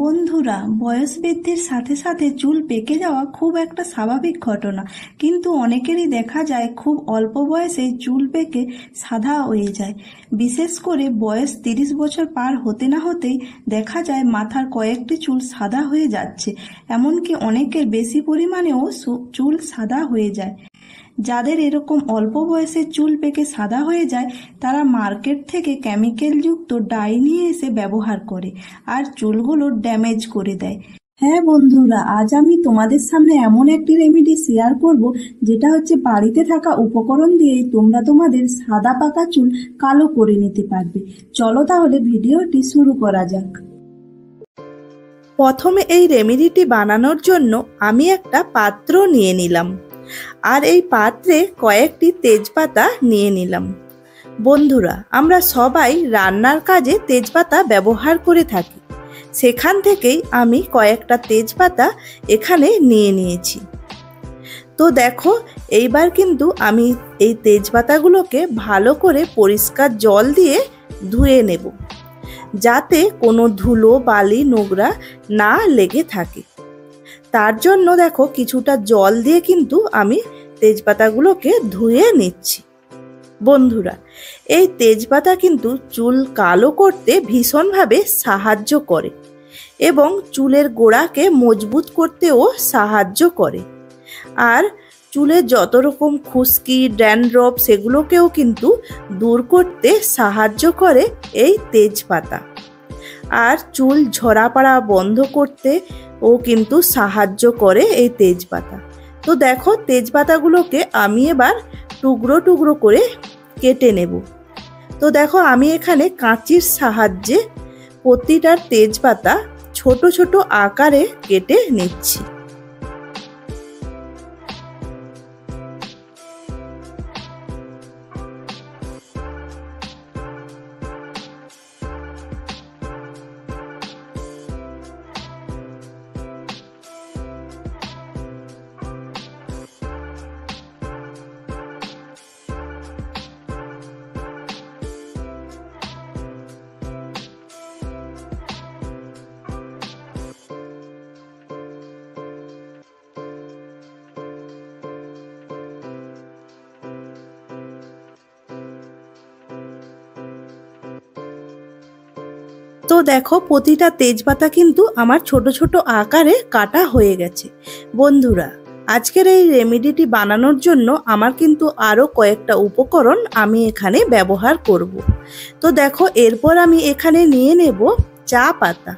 বন্ধুরা, বয়স বৃদ্ধির সাথে সাথে চুল পেকে যাওয়া খুব একটা স্বাভাবিক ঘটনা। কিন্তু অনেকেরই দেখা যায় খুব অল্প বয়সে চুল পেকে সাদা হয়ে যায়। বিশেষ করে বয়স 30 বছর পার হতে না হতেই দেখা যায় মাথার কয়েকটি চুল সাদা হয়ে যাচ্ছে। এমনকি অনেকের বেশি পরিমাণেও চুল সাদা হয়ে যায়। যাদের এরকম অল্প বয়সে চুল পেকে সাদা হয়ে যায় তারা মার্কেট থেকে কেমিক্যালযুক্ত ডাই নিয়ে এসে ব্যবহার করে আর চুলগুলো ড্যামেজ করে দেয়। হ্যাঁ বন্ধুরা, আজ আমি তোমাদের সামনে এমন একটি রেমেডি শেয়ার করব যেটা হচ্ছে বাড়িতে থাকা উপকরণ দিয়েই তোমরা তোমাদের সাদা পাকা চুল কালো করে নিতে পারবে। চলো তাহলে ভিডিওটি শুরু করা যাক। প্রথমে এই রেমেডিটি বানানোর জন্য আমি একটা পাত্র নিয়ে নিলাম আর এই পাত্রে কয়েকটি তেজপাতা নিয়ে নিলাম। বন্ধুরা, আমরা সবাই রান্নার কাজে তেজপাতা ব্যবহার করে থাকি, সেখান থেকেই আমি কয়েকটা তেজপাতা এখানে নিয়ে নিয়েছি। তো দেখো, এইবার কিন্তু আমি এই তেজপাতাগুলোকে ভালো করে পরিষ্কার জল দিয়ে ধুয়ে নেব, যাতে কোনো ধুলো বালি নোংরা না লেগে থাকে। তার জন্য দেখো কিছুটা জল দিয়ে কিন্তু আমি তেজপাতাগুলোকে ধুয়ে নিচ্ছি। বন্ধুরা, এই তেজপাতা কিন্তু চুল কালো করতে ভীষণভাবে সাহায্য করে এবং চুলের গোড়াকে মজবুত করতেও সাহায্য করে। আর চুলের যত রকম খুশকি ড্যান্ড্রফ সেগুলোকেও কিন্তু দূর করতে সাহায্য করে এই তেজপাতা। আর চুল ঝরা পড়া বন্ধ করতে ও কিন্তু সাহায্য করে এই তেজপাতা। তো দেখো, তেজপাতাগুলোকে আমি এবার টুকরো টুকরো করে কেটে নেব। তো দেখো, আমি এখানে কাঁচির সাহায্যে প্রতিটা তেজপাতা ছোট ছোট আকারে কেটে নিচ্ছি। তো দেখো, প্রতিটা তেজপাতা কিন্তু আমার ছোট ছোট আকারে কাটা হয়ে গেছে। বন্ধুরা, আজকের এই রেমেডিটি বানানোর জন্য আমার কিন্তু আরও কয়েকটা উপকরণ আমি এখানে ব্যবহার করব। তো দেখো, এরপর আমি এখানে নিয়ে নেব চা পাতা।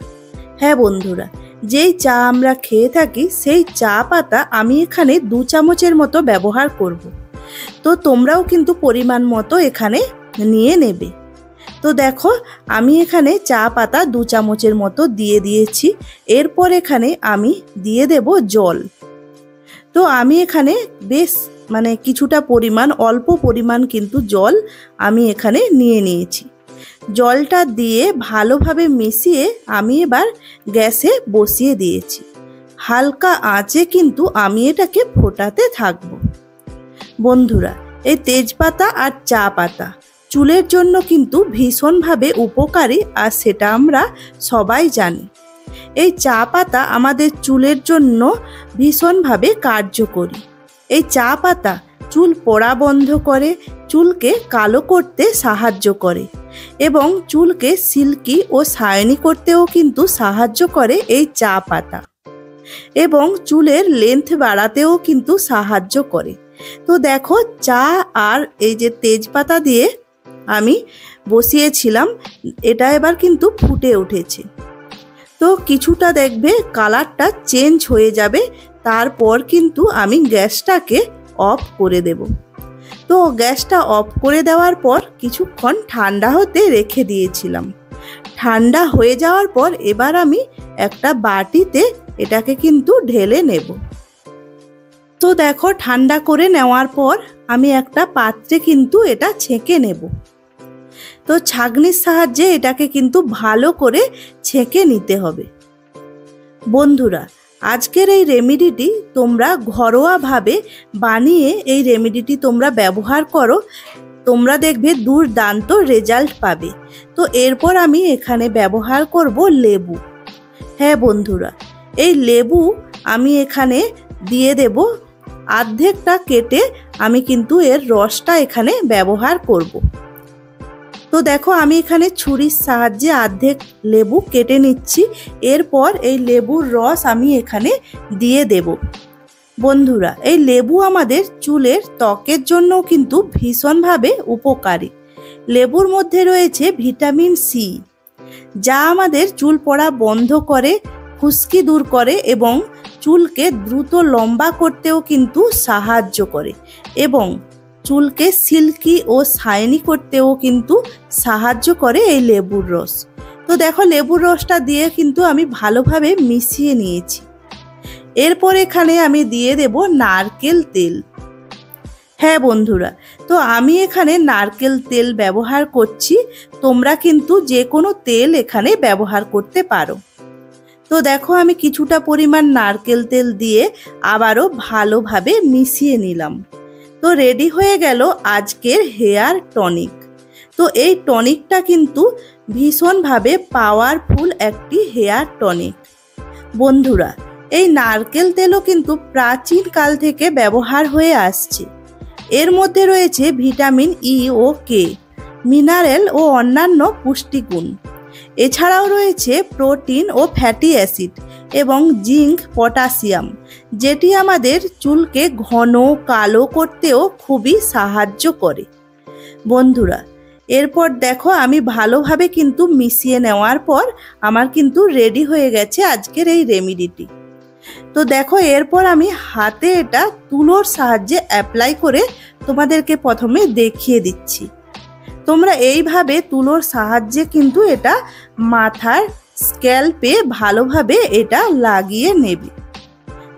হ্যাঁ বন্ধুরা, যেই চা আমরা খেয়ে থাকি সেই চা পাতা আমি এখানে 2 চামচের মতো ব্যবহার করব। তো তোমরাও কিন্তু পরিমাণ মতো এখানে নিয়ে নেবে। তো দেখো, আমি এখানে চা পাতা 2 চামচের মতো দিয়ে দিয়েছি। এরপর এখানে আমি দিয়ে দেব জল। তো আমি এখানে বেশ কিছুটা পরিমাণ, অল্প পরিমাণ কিন্তু জল আমি এখানে নিয়ে নিয়েছি। জলটা দিয়ে ভালোভাবে মিশিয়ে আমি এবার গ্যাসে বসিয়ে দিয়েছি। হালকা আঁচে কিন্তু আমি এটাকে ফোটাতে থাকবো। বন্ধুরা, এই তেজপাতা আর চা পাতা চুলের জন্য কিন্তু ভীষণভাবে উপকারী, আর সেটা আমরা সবাই জানি। এই চা পাতা আমাদের চুলের জন্য ভীষণভাবে কার্যকরী। এই চা পাতা চুল পড়া বন্ধ করে, চুলকে কালো করতে সাহায্য করে এবং চুলকে সিল্কি ও শাইনি করতেও কিন্তু সাহায্য করে এই চা পাতা, এবং চুলের লেন্থ বাড়াতেও কিন্তু সাহায্য করে। তো দেখো, চা আর এই যে তেজপাতা দিয়ে আমি বসিয়েছিলাম, এটা এবার কিন্তু ফুটে উঠেছে। তো কিছুটা দেখবে কালারটা চেঞ্জ হয়ে যাবে, তারপর কিন্তু আমি গ্যাসটাকে অফ করে দেব। তো গ্যাসটা অফ করে দেওয়ার পর কিছুক্ষণ ঠান্ডা হতে রেখে দিয়েছিলাম। ঠান্ডা হয়ে যাওয়ার পর এবার আমি একটা বাটিতে এটাকে কিন্তু ঢেলে নেব। তো দেখো, ঠান্ডা করে নেওয়ার পর আমি একটা পাত্রে কিন্তু এটা ছেঁকে নেব। তো ছাঁকনির সাহায্যে এটাকে কিন্তু ভালো করে ছেঁকে নিতে হবে। বন্ধুরা, আজকের এই রেমেডিটি তোমরা ঘরোয়াভাবে বানিয়ে এই রেমেডিটি তোমরা ব্যবহার করো, তোমরা দেখবে দুর্দান্ত রেজাল্ট পাবে। তো এরপর আমি এখানে ব্যবহার করব লেবু। হ্যাঁ বন্ধুরা, এই লেবু আমি এখানে দিয়ে দেব, অর্ধেকটা কেটে আমি কিন্তু এর রসটা এখানে ব্যবহার করব। তো দেখো আমি এখানে ছুরির সাহায্যে অর্ধেক লেবু কেটে নিচ্ছি। এরপর এই লেবুর রস আমি এখানে দিয়ে দেব। বন্ধুরা, এই লেবু আমাদের চুলের ত্বকের জন্য কিন্তু ভীষণভাবে উপকারী। লেবুর মধ্যে রয়েছে ভিটামিন সি, যা আমাদের চুল পড়া বন্ধ করে, খুশকি দূর করে এবং চুলকে দ্রুত লম্বা করতেও কিন্তু সাহায্য করে এবং চুলকে সিল্কি ও শাইনি করতেও কিন্তু সাহায্য করে এই লেবুর রস। তো দেখো লেবুর রসটা দিয়ে কিন্তু আমি ভালোভাবে মিশিয়ে নিয়েছি। এরপর এখানে আমি দিয়ে দেব নারকেল তেল। হ্যাঁ বন্ধুরা, তো আমি এখানে নারকেল তেল ব্যবহার করছি, তোমরা কিন্তু যে কোনো তেল এখানে ব্যবহার করতে পারো। তো দেখো আমি কিছুটা পরিমাণ নারকেল তেল দিয়ে আবারও ভালোভাবে মিশিয়ে নিলাম। তো রেডি হয়ে গেল আজকের হেয়ার টনিক। তো এই টনিকটা কিন্তু ভীষণভাবে পাওয়ারফুল একটি হেয়ার টনিক। বন্ধুরা, এই নারকেল তেলও কিন্তু প্রাচীন কাল থেকে ব্যবহার হয়ে আসছে। এর মধ্যে রয়েছে ভিটামিন ই ও কে, মিনারেল ও অন্যান্য পুষ্টিগুণ। এছাড়াও রয়েছে প্রোটিন ও ফ্যাটি অ্যাসিড এবং জিঙ্ক, পটাশিয়াম, যেটি আমাদের চুলকে ঘন কালো করতেও খুবই সাহায্য করে। বন্ধুরা, এরপর দেখো আমি ভালোভাবে কিন্তু মিশিয়ে নেওয়ার পর আমার কিন্তু রেডি হয়ে গেছে আজকের এই রেমেডিটি। তো দেখো এরপর আমি হাতে এটা তুলোর সাহায্যে অ্যাপ্লাই করে তোমাদেরকে প্রথমে দেখিয়ে দিচ্ছি। তোমরা এইভাবে তুলোর সাহায্যে কিন্তু এটা মাথার স্ক্যাল্পে ভালোভাবে এটা লাগিয়ে নেবে।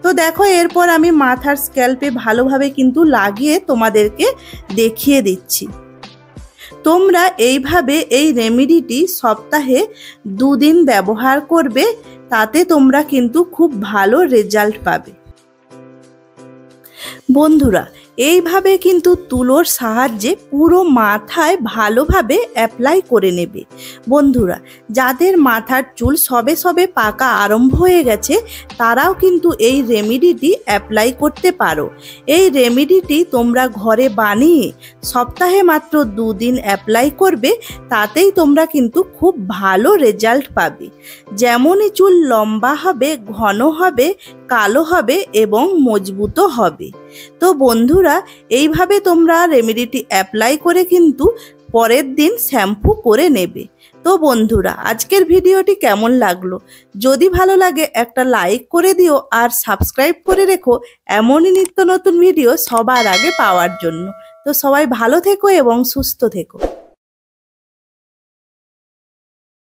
তো দেখো এরপর আমি মাথার স্ক্যাল্পে ভালোভাবে কিন্তু লাগিয়ে তোমাদেরকে দেখিয়ে দিচ্ছি। তোমরা এইভাবে এই রেমেডিটি সপ্তাহে 2 দিন ব্যবহার করবে, তাতে তোমরা কিন্তু খুব ভালো রেজাল্ট পাবে। বন্ধুরা, এইভাবে কিন্তু তুলোর সাহায্যে পুরো মাথায় ভালোভাবে অ্যাপ্লাই করে নেবে। বন্ধুরা, যাদের মাথার চুল সবে সবে পাকা আরম্ভ হয়ে গেছে তারাও কিন্তু এই রেমেডিটি অ্যাপ্লাই করতে পারো। এই রেমেডিটি তোমরা ঘরে বানিয়ে সপ্তাহে মাত্র 2 দিন অ্যাপ্লাই করবে, তাতেই তোমরা কিন্তু খুব ভালো রেজাল্ট পাবে। যেমনই চুল লম্বা হবে, ঘন হবে, কালো হবে এবং মজবুত হবে। তো বন্ধুরা, এইভাবে তোমরা রেমেডিটি অ্যাপ্লাই করে কিন্তু পরের দিন শ্যাম্পু করে নেবে। তো বন্ধুরা, আজকের ভিডিওটি কেমন লাগলো? যদি ভালো লাগে একটা লাইক করে দিও আর সাবস্ক্রাইব করে রেখো এমনই নিত্য নতুন ভিডিও সবার আগে পাওয়ার জন্য। তো সবাই ভালো থেকো এবং সুস্থ থেকো।